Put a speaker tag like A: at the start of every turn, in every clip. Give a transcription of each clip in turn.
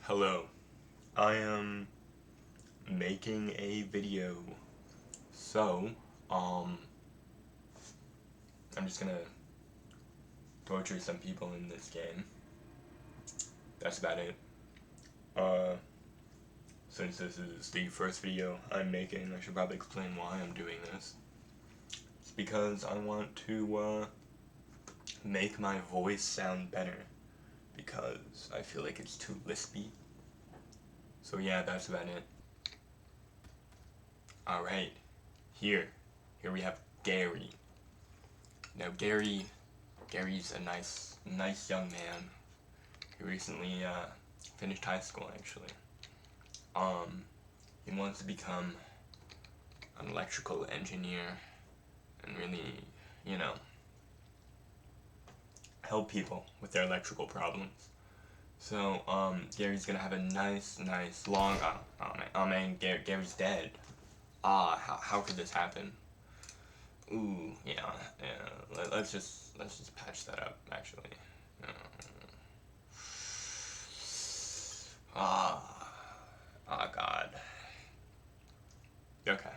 A: Hello, I am making a video, so, I'm just gonna torture some people in this game. That's about it. Since this is the first video I'm making, I should probably explain why I'm doing this. It's because I want to, make my voice sound better, because I feel like it's too lispy. So yeah, that's about it. Alright, here we have Gary. Now Gary's a nice young man. He recently finished high school actually. He wants to become an electrical engineer and really, help people with their electrical problems. So, Gary's gonna have a nice long, oh man, Gary's dead. How could this happen? Ooh, yeah, let's just patch that up, actually. Oh god. Okay.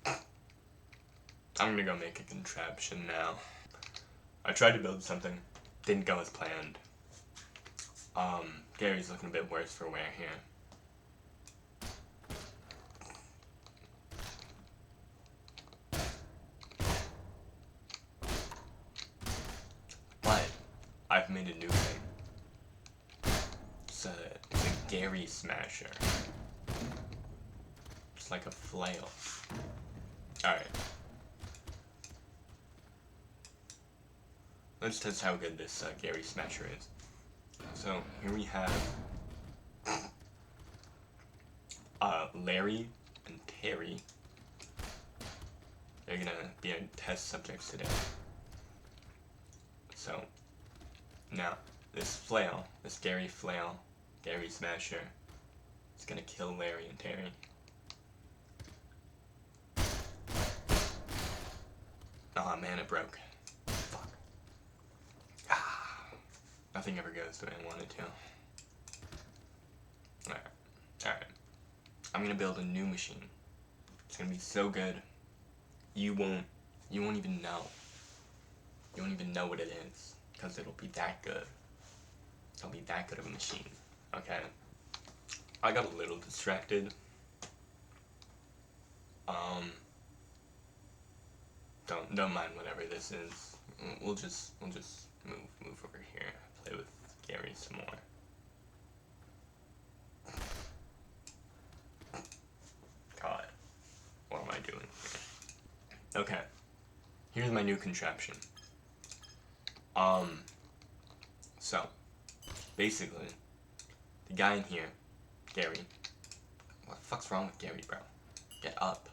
A: I'm gonna go make a contraption now. I tried to build something, didn't go as planned. Gary's looking a bit worse for wear here. But I've made a new thing. It's a Gary Smasher. It's like a flail. Alright. Let's test how good this Gary Smasher is. So here we have Larry and Terry. They're gonna be our test subjects today. So now this flail, this Gary flail, Gary Smasher, is gonna kill Larry and Terry. Aw, man, it broke. Fuck. Nothing ever goes the way I want it to. Alright. I'm gonna build a new machine. It's gonna be so good, you won't even know. You won't even know what it is, because it'll be that good. It'll be that good of a machine, okay? I got a little distracted. Don't mind whatever this is. We'll just move over here, play with Gary some more. God, what am I doing here? Okay, here's my new contraption. So, basically, the guy in here, Gary, what the fuck's wrong with Gary, bro? Get up.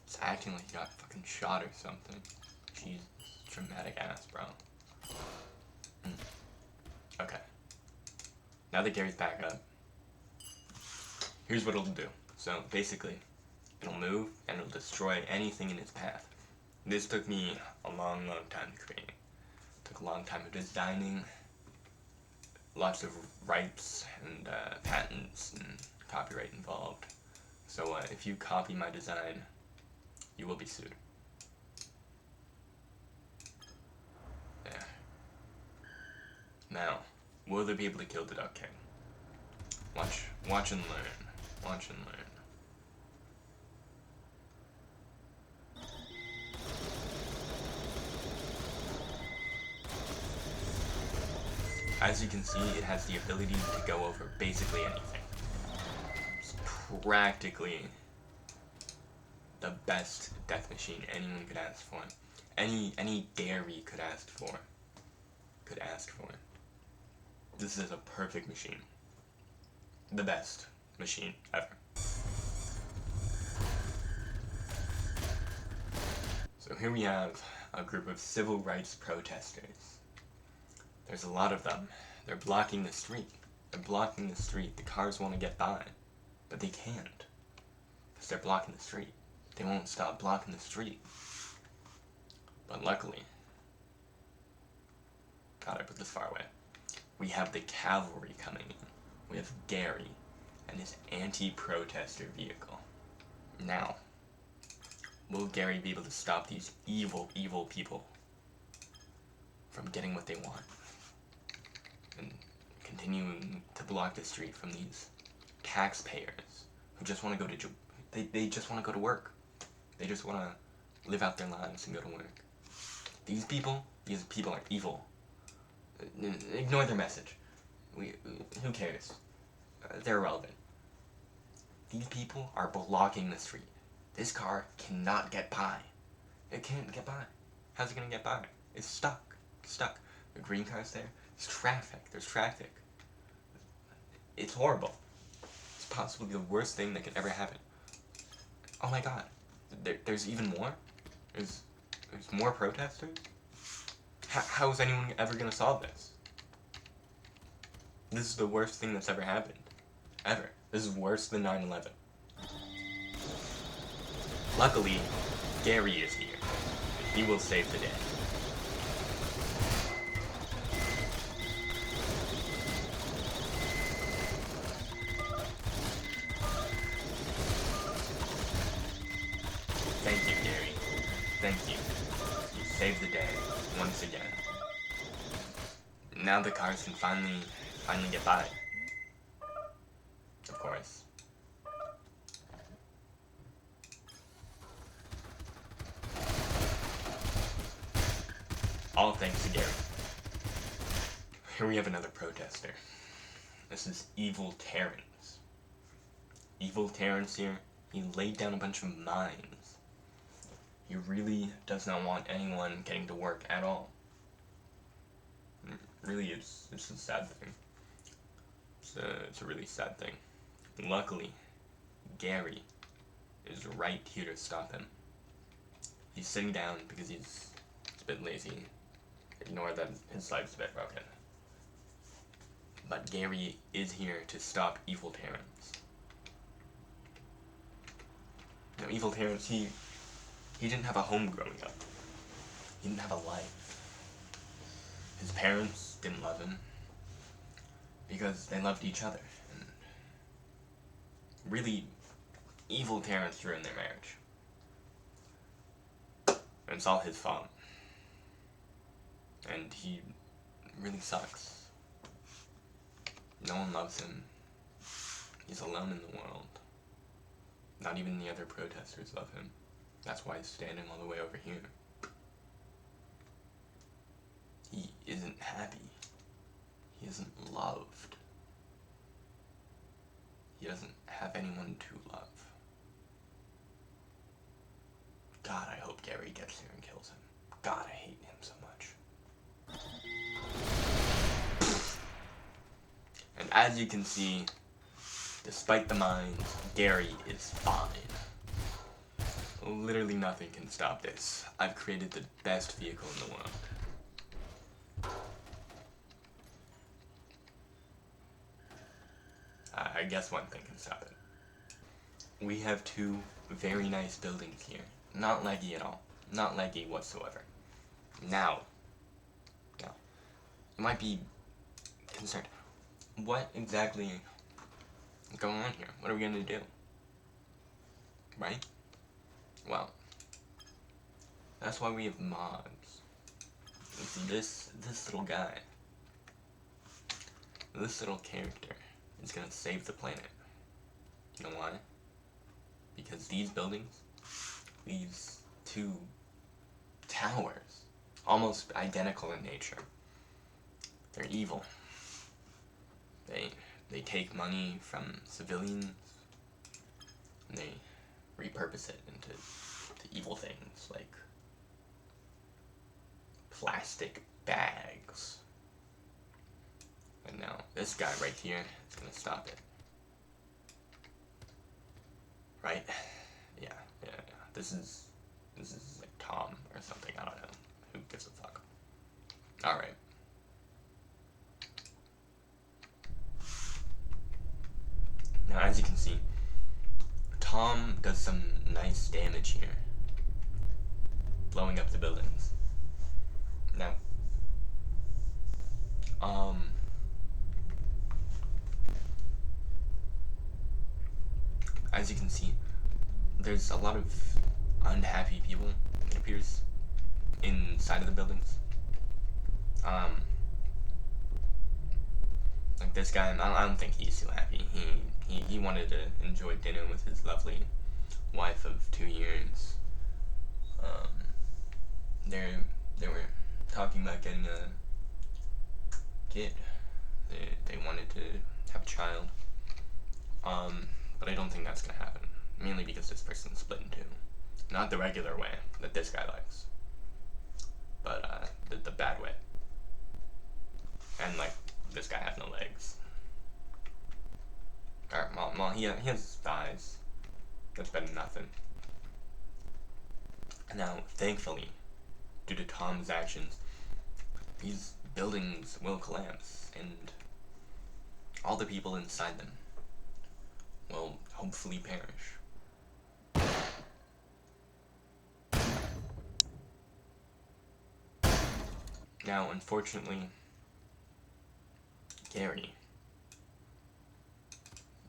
A: It's acting like he got fucking shot or something. Jesus, dramatic ass, bro. Okay. Now that Gary's back up, here's what it'll do. So, basically, it'll move and it'll destroy anything in its path. This took me a long time to create. Took a long time of designing. Lots of rights and patents and copyright involved. So if you copy my design, you will be sued. There. Now, will they be able to kill the Duck King? Watch and learn. Watch and learn. As you can see, it has the ability to go over basically anything. It's practically the best death machine anyone could ask for. Any Gary could ask for. This is a perfect machine. The best machine ever. So here we have a group of civil rights protesters. There's a lot of them. They're blocking the street. The cars want to get by, but they can't, because they're blocking the street. They won't stop blocking the street. But luckily, God, I put this far away. We have the cavalry coming in. We have Gary and his anti-protester vehicle. Now, will Gary be able to stop these evil, evil people from getting what they want? And continuing to block the street from these taxpayers who just want to go to they just want to go to work. They just want to live out their lives and go to work. These people are evil. Ignore their message. Who cares? They're irrelevant. These people are blocking the street. This car cannot get by. It can't get by. How's it gonna get by? It's stuck. Stuck. The green car's there. There's traffic. There's traffic. It's horrible. It's possibly the worst thing that could ever happen. Oh my god. There's even more? There's more protesters? How is anyone ever gonna solve this? This is the worst thing that's ever happened. Ever. This is worse than 9/11. Luckily, Gary is here. He will save the day. Thank you, Gary. Thank you. You saved the day once again. Now the cars can finally get by. Of course. All thanks to Gary. Here we have another protester. This is Evil Terrence. Evil Terrence here, he laid down a bunch of mines. He really does not want anyone getting to work at all. Really, it's a sad thing. It's a really sad thing. Luckily, Gary is right here to stop him. He's sitting down because he's a bit lazy. Ignore that his life's a bit broken. But Gary is here to stop Evil Terrence. Now, Evil Terrence, he didn't have a home growing up. He didn't have a life. His parents didn't love him because they loved each other. And really, Evil Terrence ruined their marriage. And it's all his fault. And he really sucks. No one loves him. He's alone in the world. Not even the other protesters love him. That's why he's standing all the way over here. He isn't happy. He isn't loved. He doesn't have anyone to love. God, I hope Gary gets there and kills him. God, I hate him so much. And as you can see, despite the mines, Gary is fine. Literally nothing can stop this. I've created the best vehicle in the world. I guess one thing can stop it. We have two very nice buildings here. Not laggy at all. Not laggy whatsoever. Now, you might be concerned. What exactly is going on here? What are we going to do? Right? Well, that's why we have mods. This little guy, this little character is gonna save the planet. You know why? Because these buildings, these two towers, almost identical in nature, they're evil. They take money from civilians and they repurpose it into evil things like plastic bags. And now this guy right here is gonna stop it. Right? Yeah. This is like Tom or something, I don't know. Who gives a fuck? Alright. Now as you can see, Tom does some nice damage here, blowing up the buildings. Now, Um, as you can see, there's a lot of unhappy people, it appears, inside of the buildings. Like this guy, I don't think he's too happy. He wanted to enjoy dinner with his lovely wife of 2 years. They were talking about getting a kid. They wanted to have a child. But I don't think that's gonna happen. Mainly because this person's split in two. Not the regular way that this guy likes, but the bad way. And like this guy has no legs. Or, well, he has thighs. That's better than nothing. Now, thankfully, due to Tom's actions, these buildings will collapse, and all the people inside them will hopefully perish. Now, unfortunately, Gary,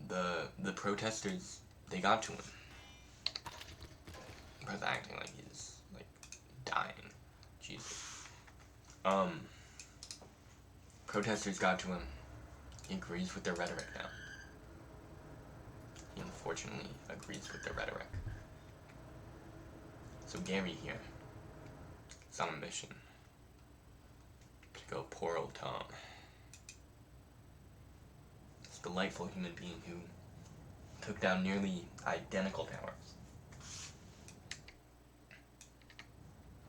A: the protesters, they got to him. Because acting like he's like dying. Jesus. Protesters got to him. He agrees with their rhetoric now. He unfortunately agrees with their rhetoric. So Gary here is on a mission to go poor old Tom. This delightful human being who took down nearly identical towers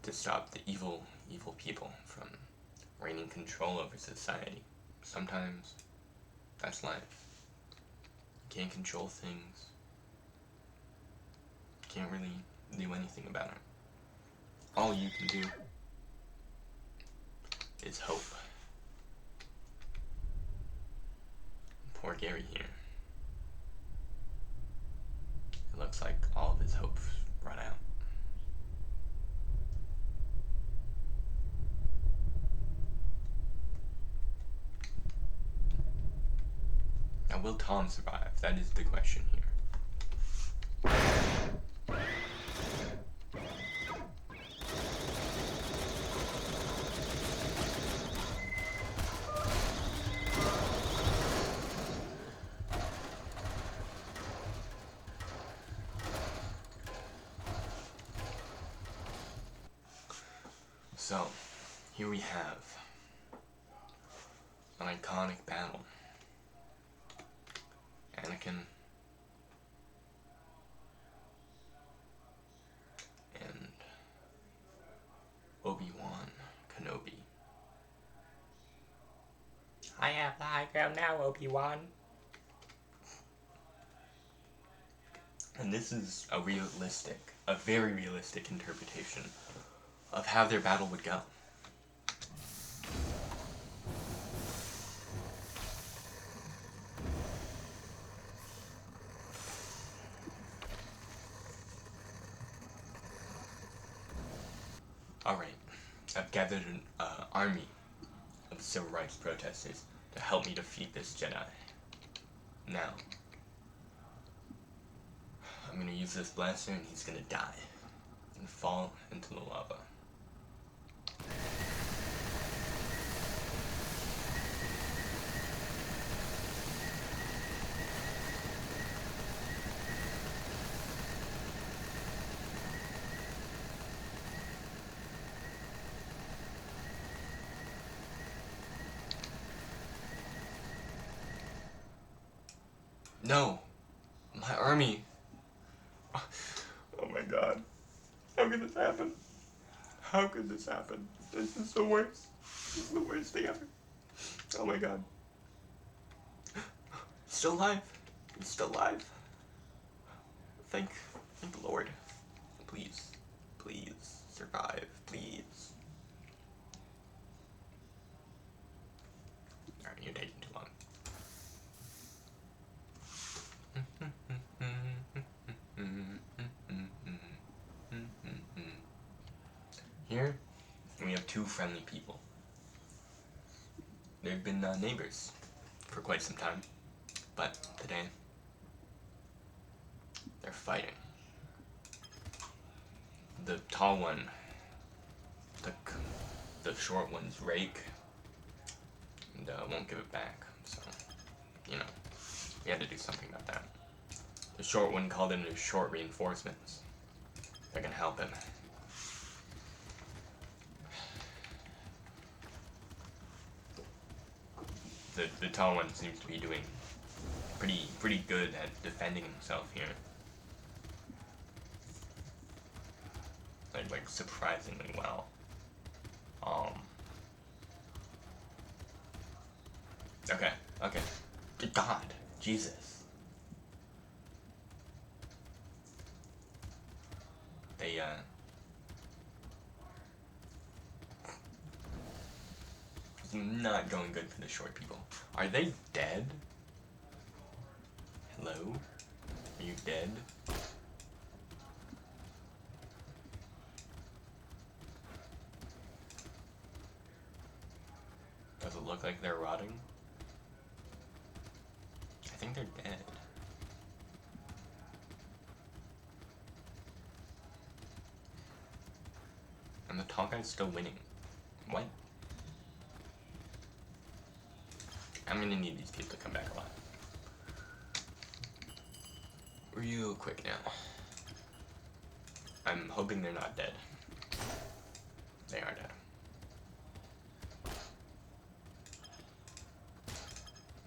A: to stop the evil people from reigning control over society. Sometimes that's life. You can't control things. You can't really do anything about it. All you can do is hope. Poor Gary here. It looks like all of his hope run out. Now, will Tom survive? That is the question here. So, here we have an iconic battle. Anakin and Obi-Wan Kenobi. I have the high ground now, Obi-Wan. And this is a very realistic interpretation of how their battle would go. Alright, I've gathered an army of civil rights protesters to help me defeat this Jedi. Now, I'm gonna use this blaster and he's gonna die and fall into the lava. No! My army! Oh my god. How could this happen? How could this happen? This is the worst. This is the worst thing ever. Oh my god. Still alive. He's still alive. Thank the Lord. Please. Please. Survive. Please. Alright, you're taking too long. Here, we have two friendly people. they've been neighbors for quite some time, but today they're fighting. The tall one took the short one's rake and won't give it back, so, you know, we had to do something about that. The short one called in his short reinforcements. They're gonna help him. The tall one seems to be doing pretty good at defending himself here. Like surprisingly well. Okay. Good God, Jesus. They it's not going good for the short people. Are they dead? Hello? Are you dead? Does it look like they're rotting? I think they're dead. And the tall guy's still winning. What? I'm gonna need these people to come back alive. Real quick now. I'm hoping they're not dead. They are dead.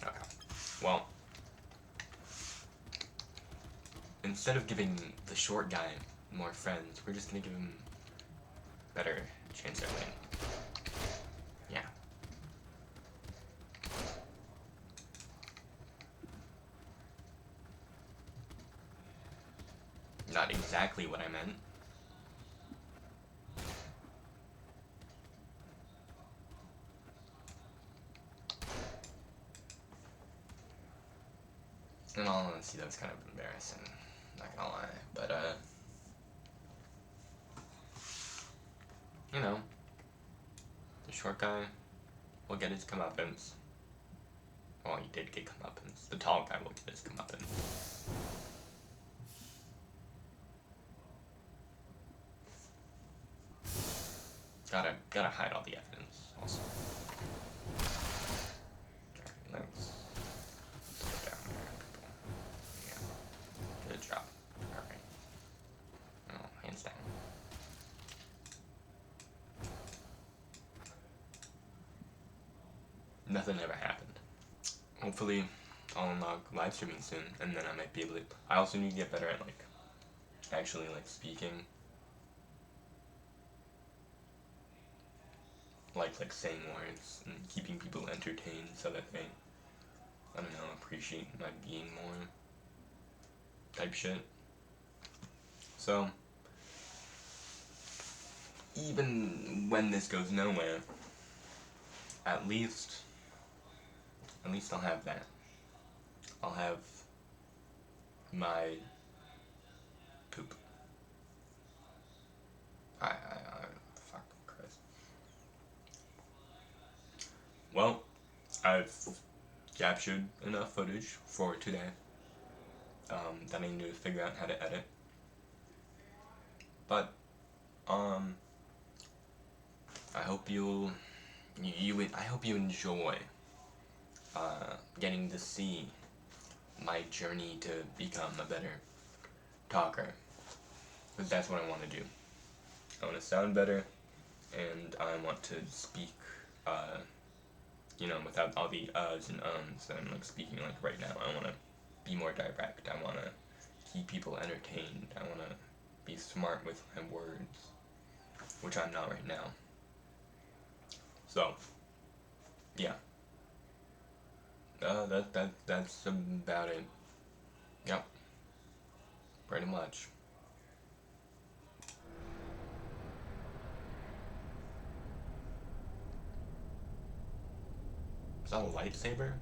A: Okay. Well, instead of giving the short guy more friends, we're just gonna give him better chance at winning. Yeah. Not exactly what I meant. In all honesty, that was kind of embarrassing. Not gonna lie, but you know, the short guy will get his comeuppance. Well, he did get comeuppance. The tall guy will get his comeuppance. Gotta hide all the evidence, also. Okay, let's put it down there, people. Yeah. Good job. Alright. Oh, hands down. Nothing ever happened. Hopefully, I'll unlock live streaming soon, and then I might be able to. I also need to get better at actually speaking. Like saying words and keeping people entertained so that they, I don't know, appreciate my being more. Type shit. So, even when this goes nowhere, at least I'll have that. I'll have my poop. Fuck Christ. Well, I've captured enough footage for today. That I need to figure out how to edit. But, I hope I hope you enjoy getting to see my journey to become a better talker. Because that's what I want to do. I want to sound better, and I want to speak, without all the uhs and ums that I'm speaking right now. I want to be more direct. I want to keep people entertained. I want to be smart with my words, which I'm not right now. So, yeah. That's about it. Yep. Pretty much. Is that a lightsaber?